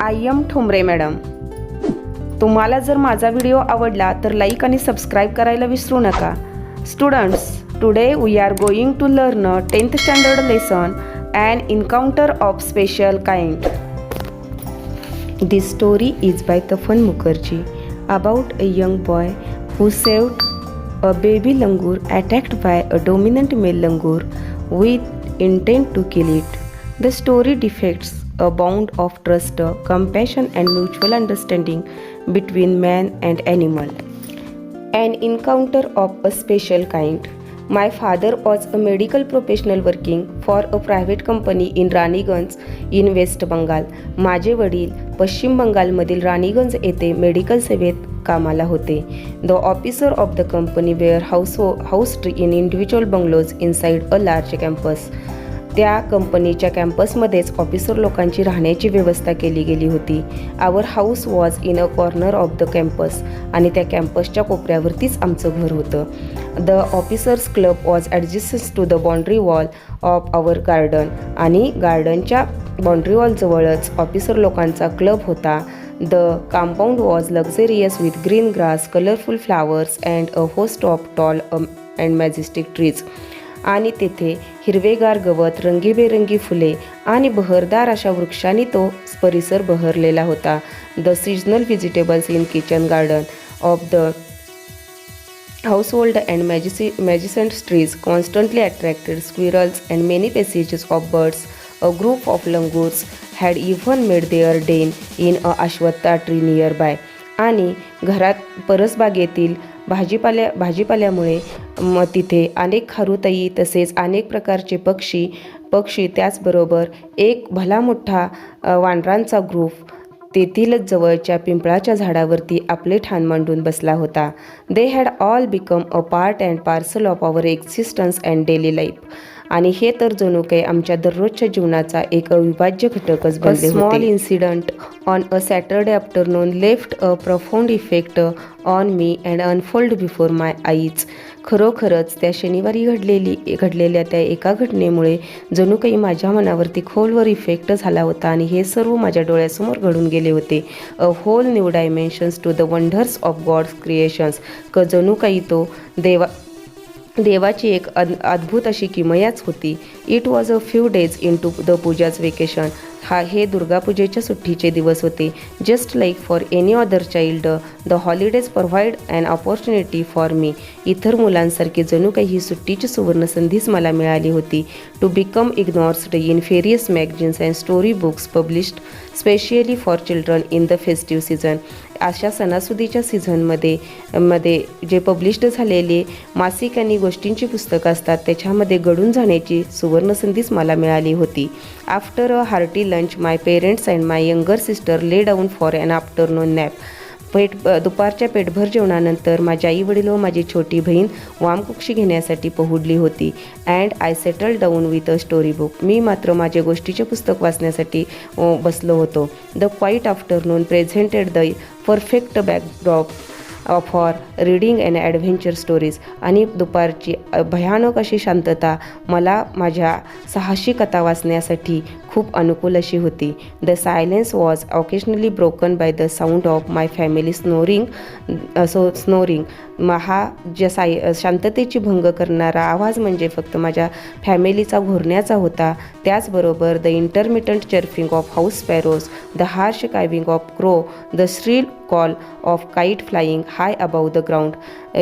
I am Thombare madam. तुम्हाला जर माझा व्हिडिओ आवडला तर लाईक आणि सबस्क्राईब करायला विसरू नका. Students, today we are going to learn 10th standard lesson An Encounter of Special Kind. This story is by Tapan Mukherjee about a young boy who saved a baby langur attacked by a dominant male langur with intent to kill it. The story depicts a bond of trust, compassion and mutual understanding between man and animal. An encounter of a special kind. My father was a medical professional working for a private company in Raniganj in West Bengal. माझे वडील पश्चिम बंगालमधील राणीगंज येथे medical सेवेत कामाला होते. The officer of the company were housed in individual bungalows inside a large campus. त्या कंपनीच्या कॅम्पसमध्येच ऑफिसर लोकांची राहण्याची व्यवस्था केली गेली होती. Our house was in a corner of the campus. आणि त्या कॅम्पसच्या कोपऱ्यावरतीच आमचं घर होतं. The officers club was adjusted to the boundary wall of our garden. आणि गार्डनच्या बाउंड्री वॉलजवळच ऑफिसर लोकांचा क्लब होता. The compound was luxurious with green grass, colourful flowers and a host of tall and majestic trees. आणि तेथे हिरवेगार गवत, रंगीबेरंगी फुले आणि बहरदार अशा वृक्षांनी तो परिसर बहरलेला होता. The seasonal vegetables in kitchen garden of the household and magnificent trees constantly attracted squirrels and many passages of birds. A group of langurs had even made their den in a ashwatha tree nearby. आणि घरात परसबागेतील भाजीपाल्यामुळे तिथे अनेक खारुताई तसेच अनेक प्रकारचे पक्षी त्याचबरोबर एक भला मोठा वानरांचा ग्रुप तेथीलच जवळच्या पिंपळाच्या झाडावरती आपले ठाण मांडून बसला होता. They had all become a part and parcel of our existence and daily life. आणि हे तर जणू काही आमच्या दररोजच्या जीवनाचा एक अविभाज्य घटकच बनले होते. Small incident on a Saturday afternoon left a profound effect on me and unfold before my eyes. खरोखरच त्या शनिवारी घडलेल्या त्या एका घटनेमुळे जणू काही माझ्या मनावरती खोलवर इफेक्ट झाला होता आणि हे सर्व माझ्या डोळ्यासमोर घडून गेले होते. A whole new dimensions to the wonders of God's creations. जणू काही तो देवाची एक अद्भुत अशी किमयाच होती. It was a few days into the पूजाच वेकेशन. हे दुर्गापूजेच्या सुट्टीचे दिवस होते. Just like for any other child the holidays provide an opportunity for me. इतर मुलांसारखी जणू काही ही सुट्टीची सुवर्ण संधीच मला मिळाली होती. To become engrossed in various magazines and story books published specially for children in the festive season. अशा सणासुदीच्या सीझनमध्ये जे पब्लिश्ड झालेले मासिक आणि गोष्टींची पुस्तकं असतात त्याच्यामध्ये गळून जाण्याची सुवर्णसंधीच मला मिळाली होती. After a hearty lunch my parents and my younger sister lay down for an afternoon nap. दुपारच्या पेटभर जेवणानंतर माझ्या आई वडील व माझी छोटी बहीण वामकुक्षी घेण्यासाठी पहुडली होती. And I settle down with a story book. मी मात्र माझे गोष्टीचे पुस्तक वाचण्यासाठी बसलो होतो. The quiet afternoon presented the perfect backdrop for reading and adventure stories. आणि दुपारची भयानक अशी शांतता मला माझ्या साहसी कथा वाचण्यासाठी खूप अनुकूल अशी होती. The silence was occasionally broken by the sound of my family snoring. हा ज्या शांततेची भंग करणारा आवाज म्हणजे फक्त माझ्या फॅमिलीचा घोरण्याचा होता. त्याचबरोबर the intermittent chirping of house sparrows, the harsh cawing of crow, the shrill call of kite flying high above the ground.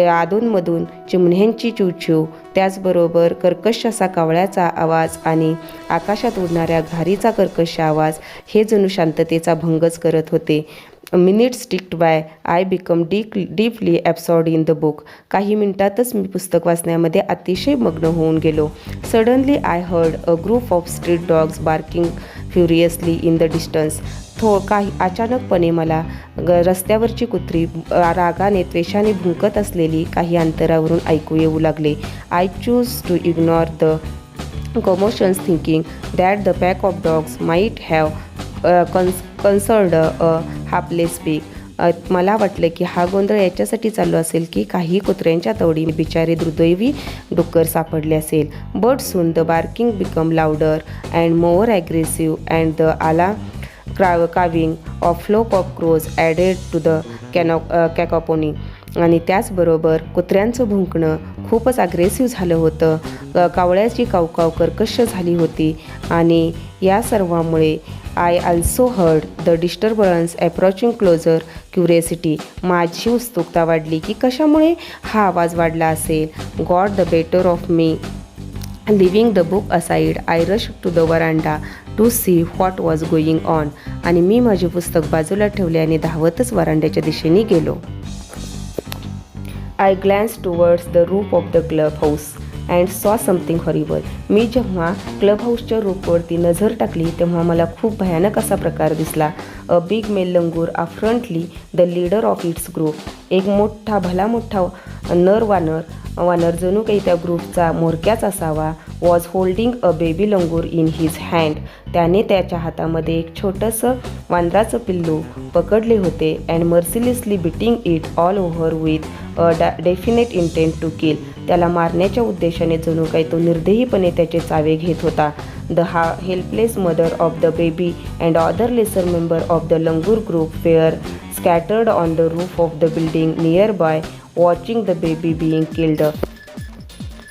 अधूनमधून चिमण्यांची चिवचिव, त्याचबरोबर कर्कश असा कावळ्याचा आवाज आणि आकाशात उडणाऱ्या घारीचा कर्कश आवाज हे जणू शांततेचा भंगच करत होते. Minutes ticked by. I become deeply absorbed in the book. काही मिनिटातच मी पुस्तक वाचण्यामध्ये अतिशय मग्न होऊन गेलो. Suddenly I heard a group of street dogs barking furiously in the distance. काही अचानकपणे मला रस्त्यावरची कुत्री रागाने त्वेषाने भुंकत असलेली काही अंतरावरून ऐकू येऊ लागले. I choose to ignore the commotions thinking that the pack of dogs might have concerned a hapless pig. मला वाटलं की हा गोंधळ याच्यासाठी चालू असेल की काही कुत्र्यांच्या तवडी बिचारे दुर्दैवी डुक्कर सापडले असेल. But soon the barking become louder and more aggressive and the carving of flock of crows added to the cacophony. आणि त्याचबरोबर कुत्र्यांचं भुंकणं खूपच अग्रेसिव्ह झालं होतं. कावळ्याची कावकाव कर्कश झाली होती आणि या सर्वामुळे I also heard the disturbance approaching closer. Curiosity, माझी उत्सुकता वाढली की कशामुळे हा आवाज वाढला असेल. Got the better of me. Leaving the book aside I rush to the veranda to see what was going on. आणि मी माझे पुस्तक बाजूला ठेवले आणि धावतच वरांड्याच्या दिशेने गेलो. I glance towards the roof of the club house and saw something horrible. मी जेव्हा क्लब हाऊसच्या रूफवरती नजर टाकली तेव्हा मला खूप भयानक असा प्रकार दिसला. A big male langur apparently the leader of its group. एक मोठा भला मोठा नर वानर जणू काही त्या ग्रुपचा म्होरक्याच असावा. Was holding a baby langur in his hand. त्याने त्याच्या हातामध्ये एक छोटंसं वानराचं पिल्लू पकडले होते. And mercilessly beating it all over with a definite intent to kill. त्याला मारण्याच्या उद्देशाने जणू काही तो निर्दयीपणे त्याचे चावे घेत होता. The helpless mother of the baby and other lesser member of the langur group were scattered on the roof of the building nearby watching the baby being killed.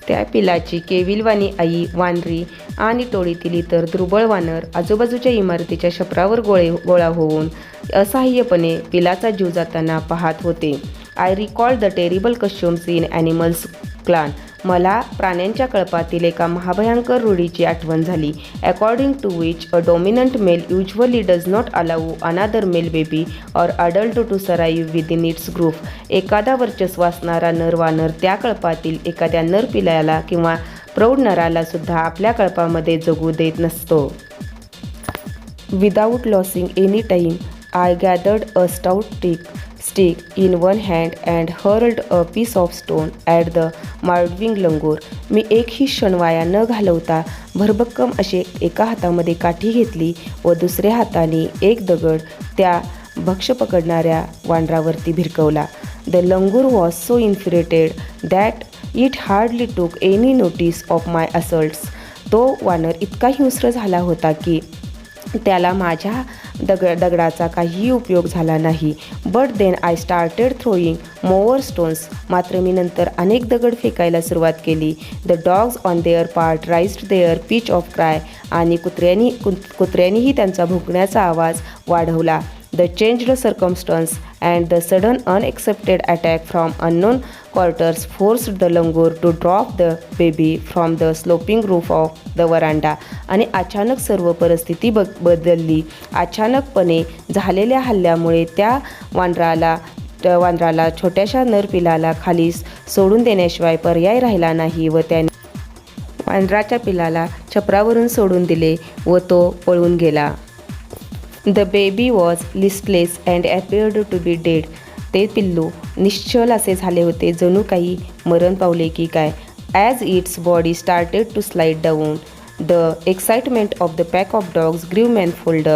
त्या पिलाची केविलवाणी आई, वानरी आणि टोळीतील इतर दुर्बळ वानर आजूबाजूच्या इमारतीच्या छपरावर गोळा होऊन असहाय्यपणे पिलाचा जीव जाताना पाहत होते. I recall the terrible customs in animals clan. मला प्राण्यांच्या कळपातील एका महाभयंकर रूढीची आठवण झाली. According to which a dominant male usually does not allow another male baby or adult to survive within its group. एखादा वर्चस्व असणारा नर वानर त्या कळपातील एखाद्या नर पिलाला किंवा प्रौढ नराला सुद्धा आपल्या कळपामध्ये जगू देत नसतो. Without losing any time I gathered a stout stick in one hand and hurled a piece of stone at the मार्डविंग लंगूर. मी एकही क्षण वाया न घालवता भरभक्कम असे एका हातामध्ये काठी घेतली व दुसऱ्या हाताने एक दगड त्या भक्ष पकडणाऱ्या वानरावरती भिरकवला. The langur was so infuriated that it hardly took any notice of my assaults. तो वानर इतका हिंस्र झाला होता की त्याला माझ्या दगडाचा काहीही उपयोग झाला नाही. But then I started throwing more stones. मात्र मी नंतर अनेक दगड फेकायला सुरुवात केली. The dogs on their part raised their pitch of cry. आणि कुत्र्यांनीही त्यांचा भुंकण्याचा आवाज वाढवला. The changed circumstances and the sudden unexpected attack from unknown quarters forced the langur to drop the baby from the sloping roof of the veranda. आणि अचानक सर्व परिस्थिती बदलली. अचानकपणे झालेल्या हल्ल्यामुळे त्या वानराला छोट्याशा नरपिलाला खाली सोडून देण्याशिवाय पर्याय राहिला नाही व त्याने वानराच्या पिलाला छपरावरून सोडून दिले व तो पळून गेला. The baby was listless and appeared to be dead. ते पिल्लू निश्चल असे झाले होते जणू काही मरण पावले की काय. As its body started to slide down the excitement of the pack of dogs grew manifold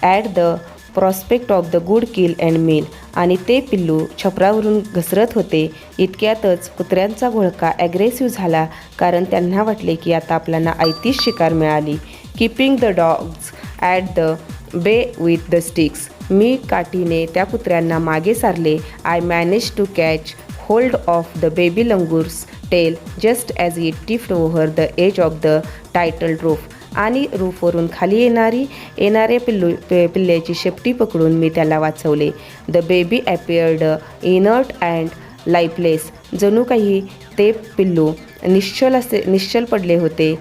at the prospect of the good kill and meal. आणि ते पिल्लू छपरावरून घसरत होते. इतक्यातच कुत्र्यांचा घोळका ॲग्रेसिव्ह झाला कारण त्यांना वाटले की आता आपल्याला आयतीच शिकार मिळाली. Keeping the dogs at the bay with the sticks. मी काठीने त्या कुत्र्यांना मागे सारले. I manage to catch hold of the baby langur's tail just as it tipped over the edge of the tiled roof. आणि रूफवरून खाली येणाऱ्या पिल्ल्याची शेपटी पकडून मी त्याला वाचवले. The baby appeared inert and lifeless. जणू काही ते पिल्लू निश्चल पडले होते.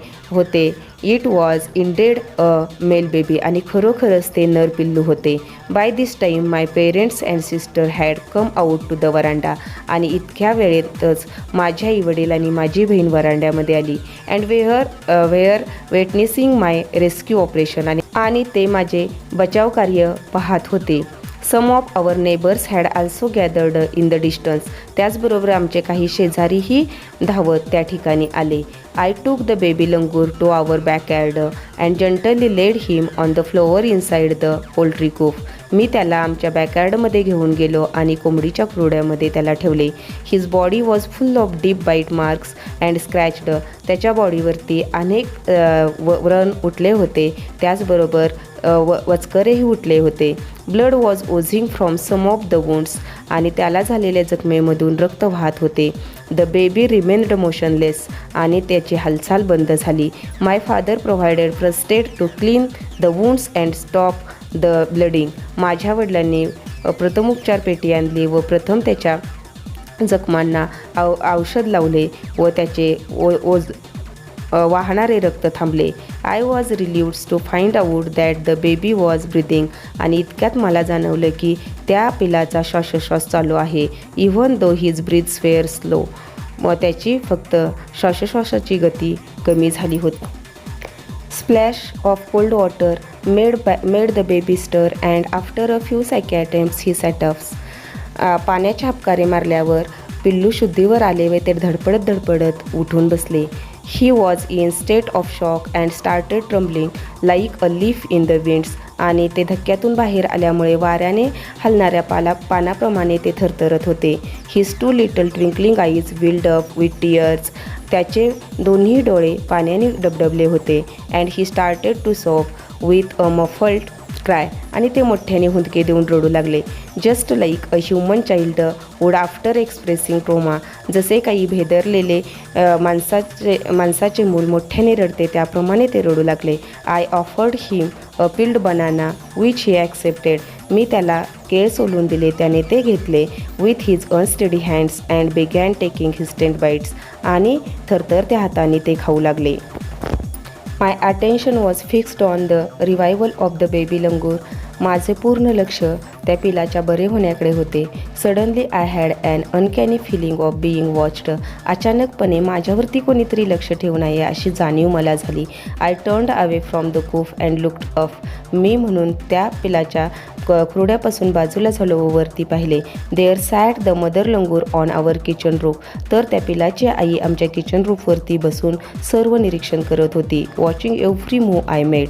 It was indeed a male baby. आणि खरोखरच ते नर पिल्लू होते. By this time my parents and sister had come out to the veranda. आणि इतक्या वेळेतच माझ्या आईवडील आणि माझी बहीण वरांड्यामध्ये आली. And were witnessing my rescue operation. आणि ते माझे बचाव कार्य पाहत होते. Some of our neighbours had also gathered in the distance. त्याचबरोबर आमचे काही शेजारीही धावत त्या ठिकाणी आले. I took the baby langur to our backyard and gently laid him on the floor inside the poultry coop. मी त्याला आमच्या बॅकयार्डमध्ये घेऊन गेलो आणि कोंबडीच्या खुरड्यामध्ये त्याला ठेवले. His body was full of deep bite marks and scratched. त्याच्या बॉडीवरती अनेक व्रण उठले होते, त्याचबरोबर वचकरेही उठले होते. Blood was oozing from some of the wounds. आणि त्याला झालेल्या जखमेमधून रक्त वाहत होते. The baby remained motionless. आणि त्याची हालचाल बंद झाली. My father provided first aid to clean the wounds and stop the bleeding. माझ्या वडिलांनी प्रथमोपचार पेटी आणली व प्रथम त्याच्या जखमांना औषध लावले व त्याचे वाहणारे रक्त थांबले. I was relieved to find out that the baby was breathing. आणि इतक्यात मला जाणवलं की त्या पिलाचा श्वासोच्छ्वास चालू आहे. Even though his breaths were slow. व त्याची फक्त श्वासोच्छ्वासाची गती कमी झाली होती. Splash of cold water made the baby stir and after a few second attempts he sat up. पाण्याच्या हापकारे मारल्यावर पिल्लू शुद्धीवर आले व ते धडपडत उठून बसले. He was in state of shock and started trembling like a leaf in the winds. आणि ते धक्क्यातून बाहेर आल्यामुळे वाऱ्याने हलणाऱ्या पानाप्रमाणे ते थरथरत होते. His two little twinkling eyes welled up with tears. त्याचे दोन्ही डोळे पाण्याने डबडबले होते. And he started to sob with a muffled cry. आणि ते मोठ्याने हुंदके देऊन रडू लागले. Just like a human child would after expressing trauma. जसे काही भेदरलेले माणसाचे मूल मोठ्याने रडते त्याप्रमाणे ते रडू लागले. I offered him a peeled banana which he accepted. मी त्याला केळ सोलून दिले, त्याने ते घेतले. With his unsteady hands and began taking his 10 bites. आणि थरथरत्या हाताने ते खाऊ लागले. My attention was fixed on the revival of the baby langur. माझे पूर्ण लक्ष त्या पिलाच्या बरे होण्याकडे होते. Suddenly I had an uncanny feeling of being watched. अचानकपणे माझ्यावरती कोणीतरी लक्ष ठेवून आहे अशी जाणीव मला झाली. I turned away from the coop and looked up. मी म्हणून त्या पिलाच्या खुरड्यापासून बाजूला झालो व वरती पाहिले. There sat the mother langur on our kitchen roof. तर त्या पिलाची आई आमच्या किचन रूफवरती बसून सर्व निरीक्षण करत होती. Watching every move I made.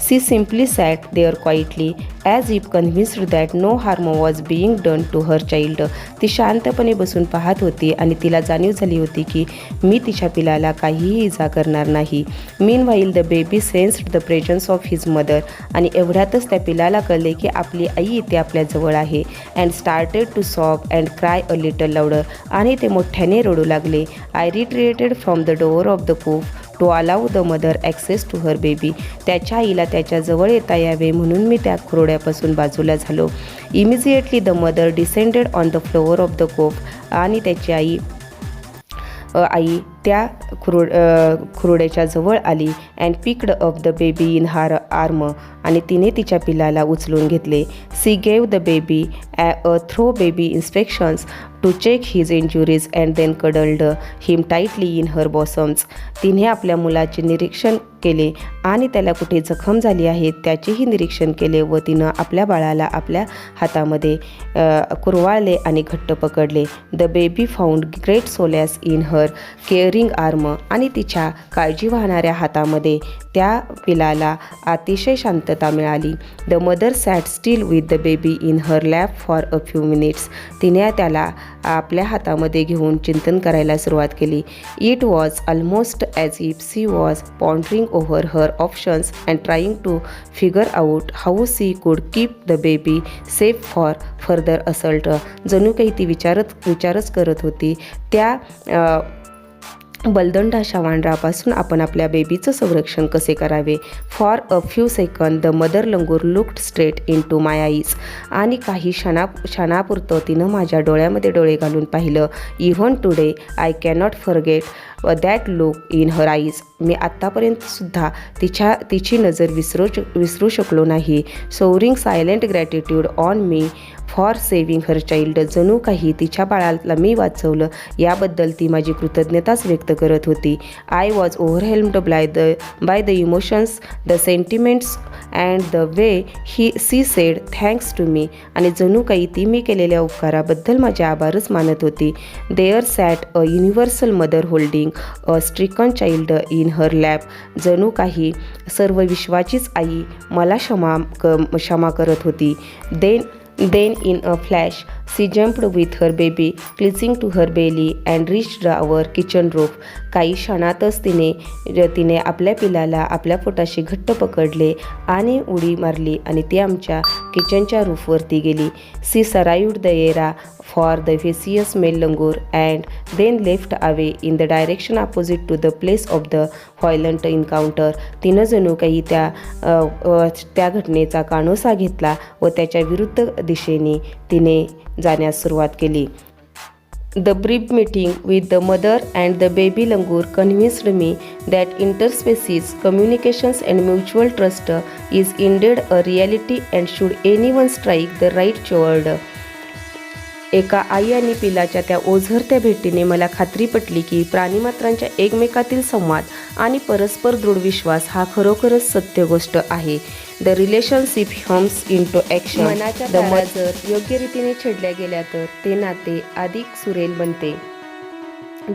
She simply sat there quietly as if convinced that no harm was being done to her child. ती शांतपणे बसून पाहत होती आणि तिला जाणीव झाली होती की मी तिच्या पिलाला काहीही इजा करणार नाही. Meanwhile the baby sensed the presence of his mother. आणि एवढ्यातच त्या पिलाला कळले की आपली आई इथे आपल्याजवळ आहे. And started to sob and cry a little louder. आणि ते मोठ्याने रडू लागले. I retreated from the door of the coop to allow the mother access to her baby. त्याच्या आईला त्याच्याजवळ येता यावे म्हणून मी त्या खुरड्यापासून बाजूला झालो. Immediately the mother descended on the floor of the coop. आणि त्याची आई त्या खुरड्याच्या जवळ आली. And picked up the baby in her arm. आणि तिने तिच्या पिलाला उचलून घेतले. She gave the baby a thorough baby inspections to check his injuries and then cuddled him tightly in her bosoms. तिने आपल्या मुलाचे निरीक्षण केले आणि त्याला कुठे जखम झाली आहे त्याचेही निरीक्षण केले व तिनं आपल्या बाळाला आपल्या हातामध्ये कुरवाळले आणि घट्ट पकडले. The baby found great solace in her caring arm. आणि तिच्या काळजी वाहणाऱ्या हातामध्ये त्या पिलाला अतिशय शांतता मिळाली. The mother sat still with the baby in her lap for a few minutes. तिने त्याला आपल्या हातामध्ये घेऊन चिंतन करायला सुरुवात केली. It was almost as if she was pondering over her options and trying to figure out how she could keep the baby safe for further assault. जणू काही ती विचारच करत होती त्या बलदंड अशा वानरापासून आपण आपल्या बेबीचं संरक्षण कसे करावे. For a few second the mother langur looked straight into my eyes. आणि काही क्षणापुरतं तिनं माझ्या डोळ्यामध्ये डोळे घालून पाहिलं. Even today I cannot forget that look in her eyes. मी आत्तापर्यंतसुद्धा तिची नजर विसरू शकलो नाही. Soaring silent gratitude on me for saving her child. जणू काही तिच्या बाळाला मी वाचवलं याबद्दल ती माझी कृतज्ञताच व्यक्त करत होती. I was overwhelmed by the emotions, the sentiments and the way she said thanks to me. आणि जणू काही ती मी केलेल्या उपकाराबद्दल माझे आभारच मानत होती. There sat a universal mother holding a stricken child in her lap. जणू काही सर्व विश्वाचीच आई मला क्षमा करत होती. Then in a flash, she jumped with her baby, clinging to her belly and reached our kitchen roof. काही क्षणातच तिने आपल्या पिलाला आपल्या पोटाशी घट्ट पकडले आणि उडी मारली आणि ती आमच्या किचनच्या रूफवरती गेली. She survived the era for the vicious male langur and then left away in the direction opposite to the place of the violent encounter. तिनं जणू काही त्या घटनेचा कानोसा घेतला व त्याच्या विरुद्ध दिशेने तिने जाण्यास सुरुवात केली. The brief meeting with the mother and the baby langur convinced me that interspecies communications and mutual trust is indeed a reality and should anyone strike the right chord. एका आई आणि पिलाच्या त्या ओझरत्या भेटीने मला खात्री पटली की प्राणीमात्रांच्या एकमेकातील संवाद आणि परस्पर दृढ विश्वास हा खरोखरच सत्य गोष्ट आहे. The relationship hums into action. मनाच्या तारा जर योग्य रीतीने छेडल्या गेल्या तर ते नाते अधिक सुरेल बनते.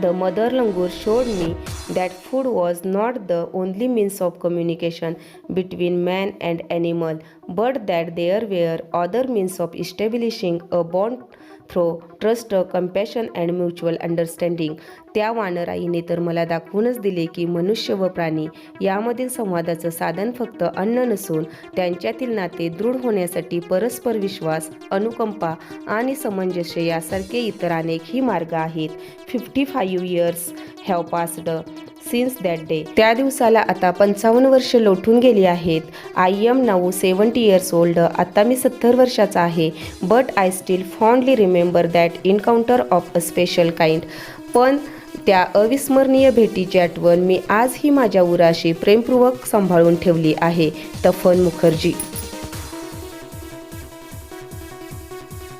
The mother langur showed me that food was not the only means of communication between man and animal, but that there were other means of establishing a bond through trust, compassion and mutual understanding. त्या वानराईने तर मला दाखवूनच दिले की मनुष्य व प्राणी यामधील संवादाचं साधन फक्त अन्न नसून त्यांच्यातील नाते दृढ होण्यासाठी परस्पर विश्वास, अनुकंपा आणि सामंजस्य यासारखे इतर अनेकही मार्ग आहेत. 55 years have passed since that day. त्या दिवसाला आता 55 वर्ष लोटून गेली आहेत. I am now 70 years old. आता मी 70 वर्षाचा आहे. But I still fondly remember that encounter of a special kind. पण त्या अविस्मरणीय भेटीची आठवण मी आजही माझ्या उराशी प्रेमपूर्वक सांभाळून ठेवली आहे. तपन मुखर्जी.